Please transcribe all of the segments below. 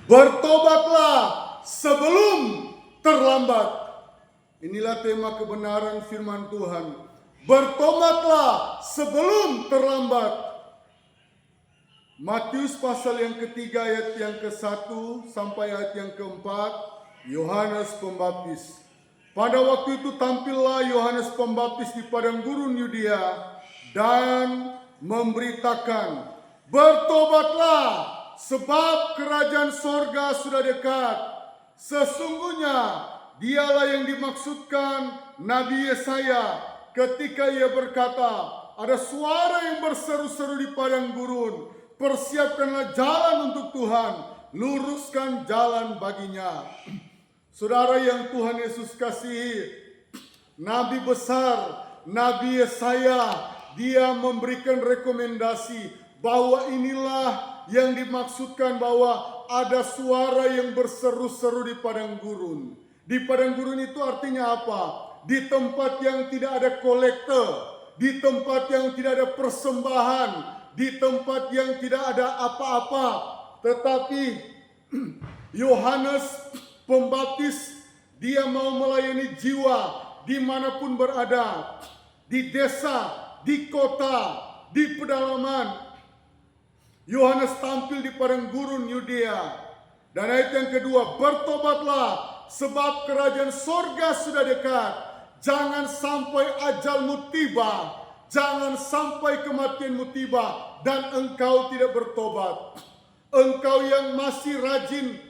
Bertobatlah sebelum terlambat. Inilah tema kebenaran firman Tuhan. Bertobatlah sebelum terlambat. Matius pasal yang ketiga ayat yang ke-1 sampai ayat yang ke-4. Yohanes Pembaptis. Pada waktu itu tampillah Yohanes Pembaptis di padang gurun Yudea dan memberitakan, bertobatlah sebab kerajaan sorga sudah dekat. Sesungguhnya dialah yang dimaksudkan Nabi Yesaya ketika ia berkata, ada suara yang berseru-seru di padang gurun, persiapkanlah jalan untuk Tuhan, luruskan jalan baginya. Saudara yang Tuhan Yesus kasihi, Nabi besar, Nabi Yesaya, dia memberikan rekomendasi bahwa inilah yang dimaksudkan bahwa ada suara yang berseru-seru di padang gurun. Di padang gurun itu artinya apa? Di tempat yang tidak ada kolektor, di tempat yang tidak ada persembahan, di tempat yang tidak ada apa-apa. Tetapi Yohanes Pembaptis, dia mau melayani jiwa dimanapun berada, di desa, di kota, di pedalaman. Yohanes tampil di padang gurun Yudea. Dan ayat yang kedua, bertobatlah sebab kerajaan sorga sudah dekat. Jangan sampai ajalmu tiba, jangan sampai kematianmu tiba dan engkau tidak bertobat. Engkau yang masih rajin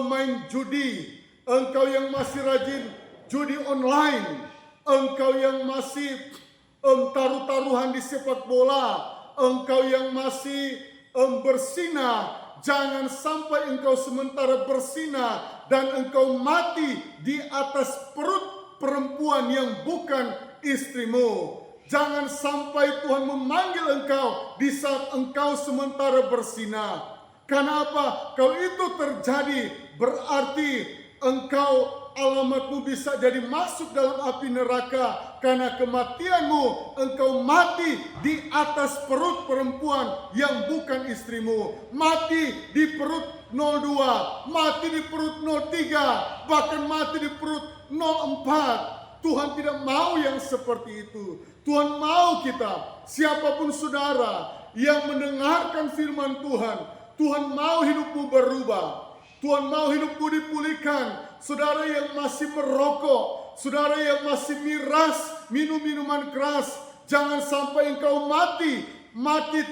main judi, engkau yang masih rajin judi online, engkau yang masih taruh-taruhan di sepak bola, engkau yang masih bersinah, jangan sampai engkau sementara bersinah dan engkau mati di atas perut perempuan yang bukan istrimu. Jangan sampai Tuhan memanggil engkau di saat engkau sementara bersinah. Karena apa? Kalau itu terjadi, berarti engkau, alamatmu bisa jadi masuk dalam api neraka. Karena kematianmu, engkau mati di atas perut perempuan yang bukan istrimu. Mati di perut 02, mati di perut 03, bahkan mati di perut 04. Tuhan tidak mau yang seperti itu. Tuhan mau kita, siapapun saudara yang mendengarkan firman Tuhan, Tuhan mau hidupmu berubah. Tuhan mau hidupmu dipulihkan. Saudara yang masih merokok, saudara yang masih miras, minum minuman keras, jangan sampai engkau mati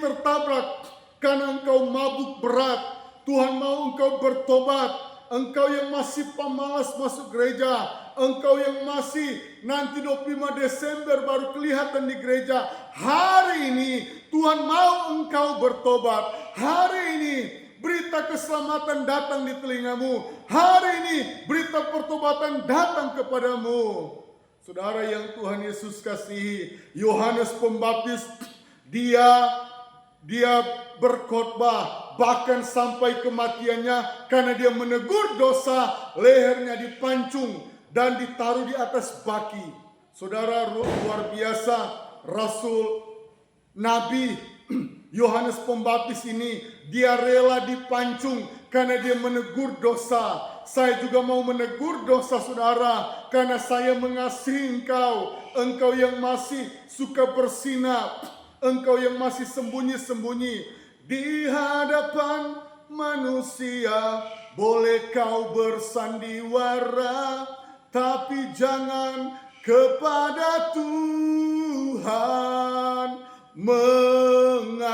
tertabrak karena engkau mabuk berat. Tuhan mau engkau bertobat. Engkau yang masih pemalas masuk gereja, engkau yang masih nanti 25 Desember baru kelihatan di gereja. Hari ini Tuhan mau engkau bertobat. Hari ini berita keselamatan datang di telingamu. Hari ini berita pertobatan datang kepadamu. Saudara yang Tuhan Yesus kasihi, Yohanes Pembaptis, dia berkhotbah bahkan sampai kematiannya karena dia menegur dosa, lehernya dipancung dan ditaruh di atas baki. Saudara, luar biasa, Rasul Nabi Yohanes Pembaptis ini, dia rela dipancung karena dia menegur dosa. Saya juga mau menegur dosa saudara karena saya mengasihi engkau. Engkau yang masih suka bersinap, engkau yang masih sembunyi-sembunyi di hadapan manusia. Boleh kau bersandiwara, tapi jangan kepada Tuhan. Mengakulah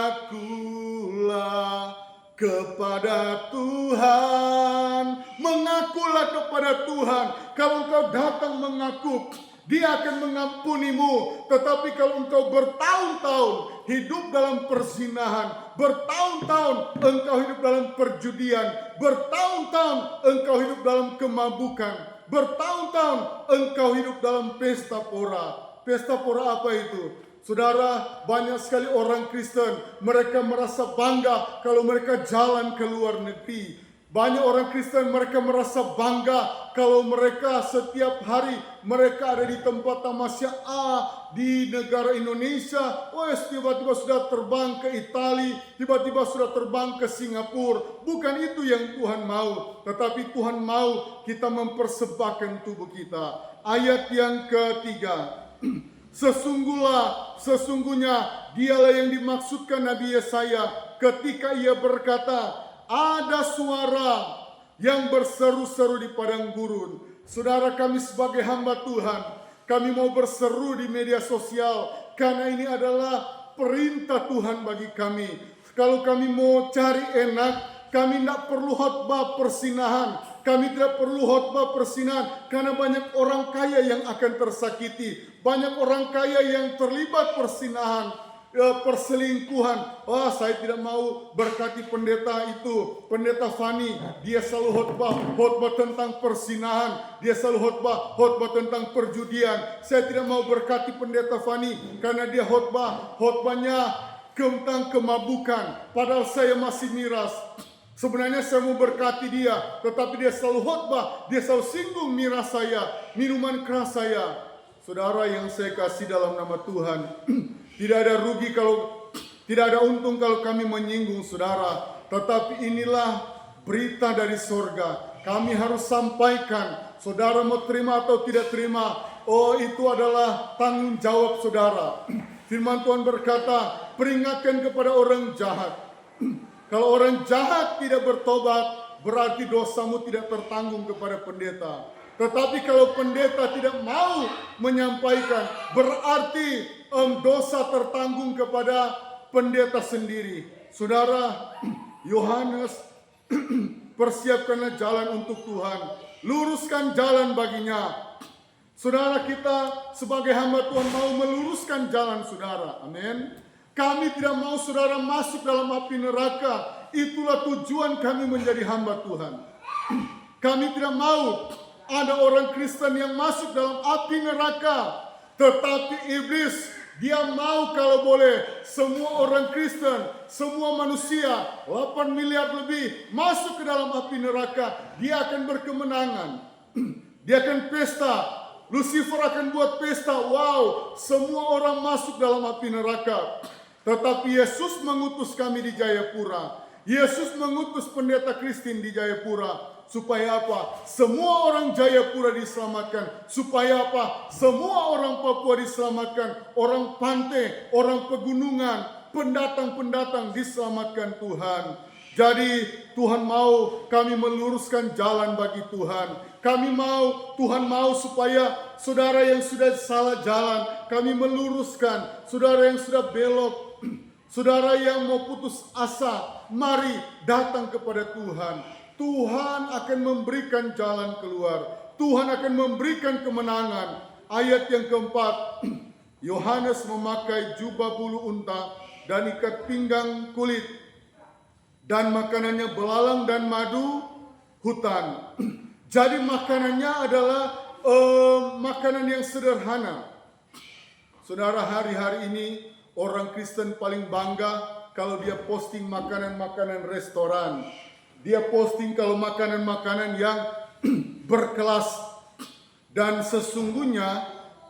kepada Tuhan. Mengakulah kepada Tuhan. Kalau engkau datang mengaku, Dia akan mengampunimu. Tetapi kalau engkau bertahun-tahun hidup dalam perzinahan, bertahun-tahun engkau hidup dalam perjudian, bertahun-tahun engkau hidup dalam kemabukan, bertahun-tahun engkau hidup dalam pesta pora. Pesta pora apa itu? Saudara, banyak sekali orang Kristen, mereka merasa bangga kalau mereka jalan ke luar negeri. Banyak orang Kristen mereka merasa bangga kalau mereka setiap hari mereka ada di tempat tamasya A di negara Indonesia. Tiba-tiba sudah terbang ke Italia, tiba-tiba sudah terbang ke Singapura. Bukan itu yang Tuhan mau, tetapi Tuhan mau kita mempersembahkan tubuh kita. Ayat yang ketiga. Sesungguhnya dialah yang dimaksudkan Nabi Yesaya ketika ia berkata, ada suara yang berseru-seru di padang gurun. Saudara, kami sebagai hamba Tuhan, kami mau berseru di media sosial karena ini adalah perintah Tuhan bagi kami. Kalau kami mau cari enak, kami tidak perlu khotbah persinahan. Kami tidak perlu khotbah persinahan karena banyak orang kaya yang akan tersakiti. Banyak orang kaya yang terlibat persinahan, perselingkuhan. Saya tidak mau berkati pendeta itu, pendeta Fani. Dia selalu khotbah tentang persinahan. Dia selalu khotbah tentang perjudian. Saya tidak mau berkati pendeta Fani karena dia khotbahnya tentang kemabukan. Padahal saya masih miras. Sebenarnya saya mau berkati dia, tetapi dia selalu khotbah, dia selalu singgung miras saya, minuman keras saya. Saudara yang saya kasih dalam nama Tuhan, tidak ada rugi tidak ada untung kalau kami menyinggung saudara. Tetapi inilah berita dari sorga. Kami harus sampaikan. Saudara mau terima atau tidak terima, itu adalah tanggung jawab saudara. Firman Tuhan berkata, peringatkan kepada orang jahat. Kalau orang jahat tidak bertobat, berarti dosamu tidak tertanggung kepada pendeta. Tetapi kalau pendeta tidak mau menyampaikan, berarti dosa tertanggung kepada pendeta sendiri. Saudara, Yohanes, persiapkanlah jalan untuk Tuhan. Luruskan jalan baginya. Saudara, kita sebagai hamba Tuhan mau meluruskan jalan saudara. Amin. Kami tidak mau saudara masuk dalam api neraka. Itulah tujuan kami menjadi hamba Tuhan. Kami tidak mau ada orang Kristen yang masuk dalam api neraka. Tetapi iblis, dia mau kalau boleh semua orang Kristen, semua manusia, 8 miliar lebih masuk ke dalam api neraka. Dia akan berkemenangan. Dia akan pesta. Lucifer akan buat pesta. Wow, semua orang masuk dalam api neraka. Tetapi Yesus mengutus kami di Jayapura. Yesus mengutus pendeta Kristin di Jayapura. Supaya apa? Semua orang Jayapura diselamatkan. Supaya apa? Semua orang Papua diselamatkan. Orang pantai, orang pegunungan, pendatang-pendatang diselamatkan Tuhan. Jadi Tuhan mau kami meluruskan jalan bagi Tuhan. Tuhan mau supaya saudara yang sudah salah jalan, kami meluruskan. Saudara yang sudah belok, saudara yang mau putus asa, mari datang kepada Tuhan. Tuhan akan memberikan jalan keluar. Tuhan akan memberikan kemenangan. Ayat yang keempat, Yohanes memakai jubah bulu unta dan ikat pinggang kulit, dan makanannya belalang dan madu hutan. Jadi makanannya adalah makanan yang sederhana. Saudara, hari-hari ini orang Kristen paling bangga kalau dia posting makanan-makanan restoran. Dia posting kalau makanan-makanan yang berkelas. Dan sesungguhnya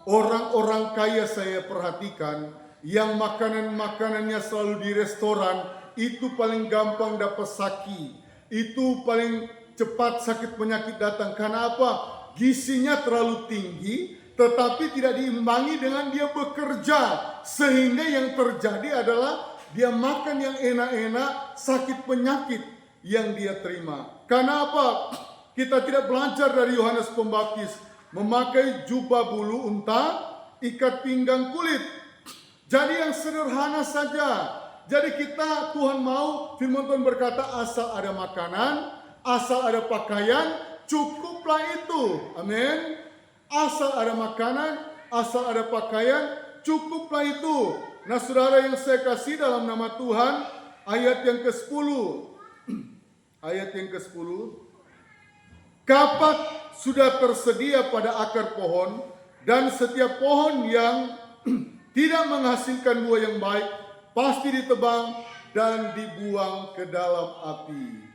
orang-orang kaya saya perhatikan yang makanan-makanannya selalu di restoran, itu paling gampang dapat sakit. Itu paling cepat sakit penyakit datang. Karena apa? Gizinya terlalu tinggi, tetapi tidak diimbangi dengan dia bekerja. Sehingga yang terjadi adalah dia makan yang enak-enak, sakit penyakit yang dia terima. Karena apa? Kita tidak belajar dari Yohanes Pembaptis. Memakai jubah bulu unta, ikat pinggang kulit. Jadi yang sederhana saja. Jadi Tuhan mau, firman Tuhan berkata, asal ada makanan, asal ada pakaian, cukuplah itu. Amin. Asal ada makanan, asal ada pakaian, cukuplah itu. Nah saudara yang saya kasih dalam nama Tuhan, ayat yang ke-10. Ayat yang ke-10. Kapak sudah tersedia pada akar pohon, dan setiap pohon yang tidak menghasilkan buah yang baik, pasti ditebang dan dibuang ke dalam api.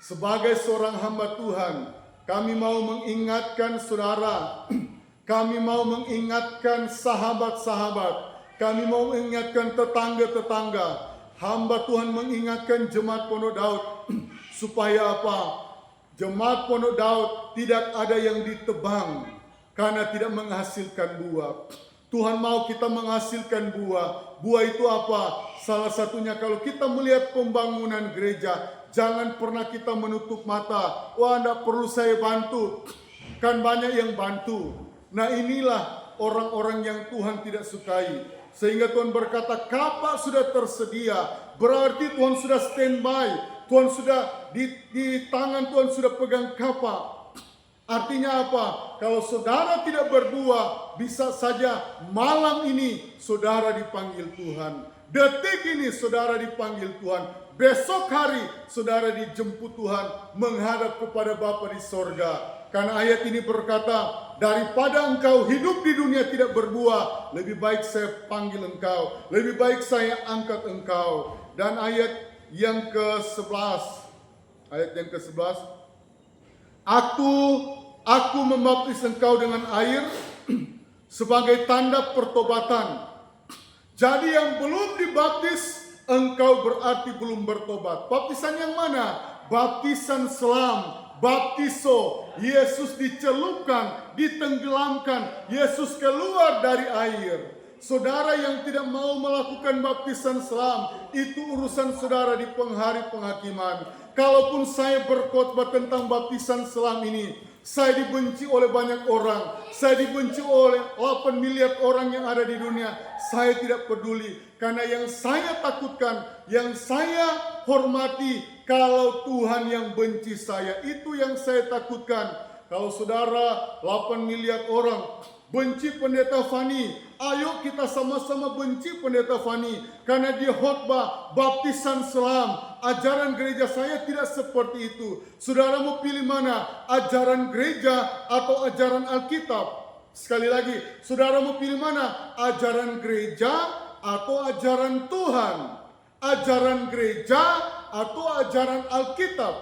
sebagai seorang hamba Tuhan, kami mau mengingatkan saudara, kami mau mengingatkan sahabat-sahabat, kami mau mengingatkan tetangga-tetangga. Hamba Tuhan mengingatkan jemaat Pondok Daud supaya apa? Jemaat Pondok Daud tidak ada yang ditebang karena tidak menghasilkan buah. Tuhan mau kita menghasilkan buah. Buah itu apa? Salah satunya kalau kita melihat pembangunan gereja, jangan pernah kita menutup mata. Wah, tidak perlu saya bantu. Kan banyak yang bantu. Nah, inilah orang-orang yang Tuhan tidak sukai. Sehingga Tuhan berkata, kapak sudah tersedia. Berarti Tuhan sudah standby. Tuhan sudah di tangan Tuhan sudah pegang kapak. Artinya apa? Kalau saudara tidak berbuah, bisa saja malam ini saudara dipanggil Tuhan. Detik ini saudara dipanggil Tuhan. Besok hari saudara dijemput Tuhan menghadap kepada Bapa di sorga. Karena ayat ini berkata, daripada engkau hidup di dunia tidak berbuah, lebih baik saya panggil engkau, lebih baik saya angkat engkau. Dan ayat yang ke-11, Aku membaptis engkau dengan air sebagai tanda pertobatan. Jadi yang belum dibaptis, engkau berarti belum bertobat. Baptisan yang mana? Baptisan selam. Baptiso, Yesus dicelupkan, ditenggelamkan, Yesus keluar dari air. Saudara yang tidak mau melakukan baptisan selam, itu urusan saudara di penghari penghakiman. Kalaupun saya berkhotbah tentang baptisan selam ini, saya dibenci oleh banyak orang, saya dibenci oleh 8 miliar orang yang ada di dunia. Saya tidak peduli, karena yang saya takutkan, yang saya hormati, kalau Tuhan yang benci saya, itu yang saya takutkan. Kalau saudara 8 miliar orang benci pendeta Fani, ayo kita sama-sama benci pendeta Fani, karena dia khotbah baptisan selam. Ajaran gereja saya tidak seperti itu. Saudara mau pilih mana? Ajaran gereja atau ajaran Alkitab? Sekali lagi, saudara mau pilih mana? Ajaran gereja atau ajaran Tuhan? Ajaran gereja atau ajaran Alkitab?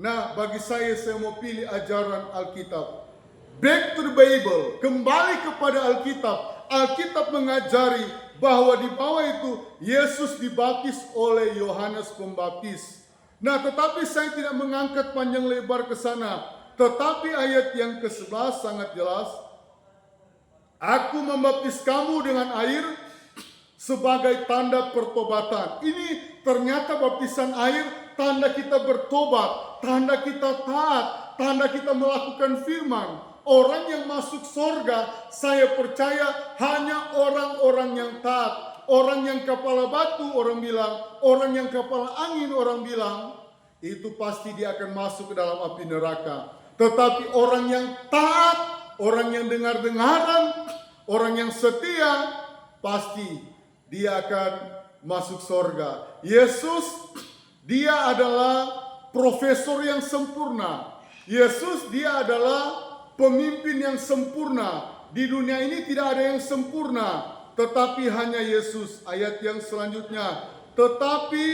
Nah, bagi saya mau pilih ajaran Alkitab. Back to the Bible, kembali kepada Alkitab. Alkitab mengajari bahwa di bawah itu Yesus dibaptis oleh Yohanes Pembaptis. Nah, tetapi saya tidak mengangkat panjang lebar ke sana. Tetapi ayat yang ke-11 sangat jelas. Aku membaptis kamu dengan air sebagai tanda pertobatan. Ini ternyata baptisan air tanda kita bertobat, tanda kita taat, tanda kita melakukan firman. Orang yang masuk sorga, saya percaya hanya orang-orang yang taat. Orang yang kepala batu, orang bilang. Orang yang kepala angin, orang bilang. Itu pasti dia akan masuk ke dalam api neraka. Tetapi orang yang taat, orang yang dengar-dengaran, orang yang setia, pasti dia akan masuk sorga. Yesus, dia adalah profesor yang sempurna. Yesus, dia adalah pemimpin yang sempurna. Di dunia ini tidak ada yang sempurna, tetapi hanya Yesus. Ayat yang selanjutnya, tetapi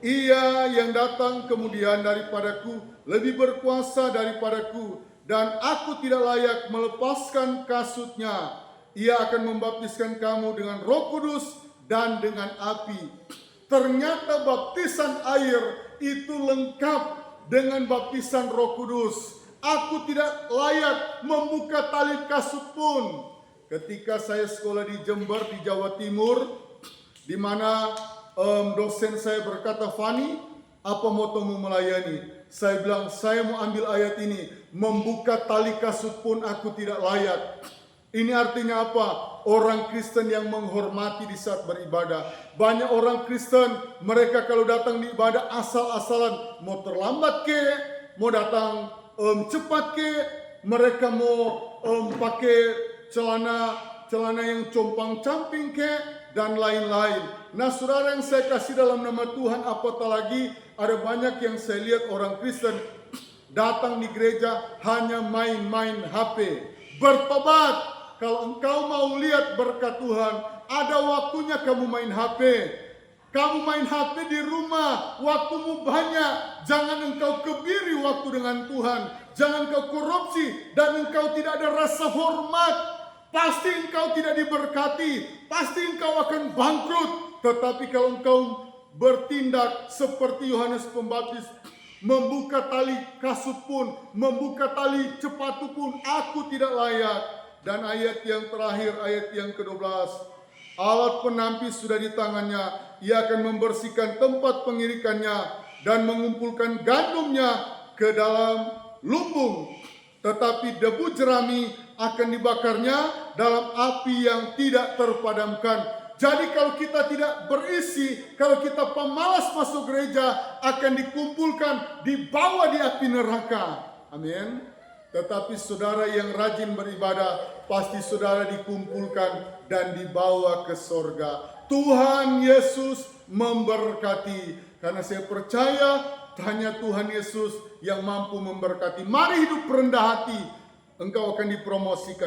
ia yang datang kemudian daripadaku lebih berkuasa daripadaku, dan aku tidak layak melepaskan kasutnya. Ia akan membaptiskan kamu dengan Roh Kudus dan dengan api. Ternyata baptisan air itu lengkap dengan baptisan Roh Kudus. Aku tidak layak membuka tali kasut pun. Ketika saya sekolah di Jember, di Jawa Timur, di mana dosen saya berkata, Fani, apa motomu melayani? Saya bilang, saya mau ambil ayat ini. Membuka tali kasut pun aku tidak layak. Ini artinya apa? Orang Kristen yang menghormati di saat beribadah. Banyak orang Kristen, mereka kalau datang di ibadah asal-asalan. Mau terlambat ke, mau datang cepat ke, mereka mau pakai celana yang compang-camping ke, dan lain-lain. Nah, saudara yang saya kasih dalam nama Tuhan, apatah lagi ada banyak yang saya lihat orang Kristen datang di gereja hanya main-main HP. Bertobat. Kalau engkau mau lihat berkat Tuhan, ada waktunya kamu main HP. Kamu main HP di rumah, waktumu banyak. Jangan engkau kebiri waktu dengan Tuhan. Jangan engkau korupsi dan engkau tidak ada rasa hormat. Pasti engkau tidak diberkati. Pasti engkau akan bangkrut. Tetapi kalau engkau bertindak seperti Yohanes Pembaptis, membuka tali kasut pun, membuka tali sepatu pun, aku tidak layak. Dan ayat yang terakhir, ayat yang ke-12. Alat penampis sudah di tangannya, ia akan membersihkan tempat pengirikannya dan mengumpulkan gandumnya ke dalam lumbung. Tetapi debu jerami akan dibakarnya dalam api yang tidak terpadamkan. Jadi kalau kita tidak berisi, kalau kita pemalas masuk gereja, akan dikumpulkan, dibawa di api neraka. Amin. Tetapi saudara yang rajin beribadah, pasti saudara dikumpulkan dan dibawa ke sorga. Tuhan Yesus memberkati. Karena saya percaya hanya Tuhan Yesus yang mampu memberkati. Mari hidup rendah hati, engkau akan dipromosikan.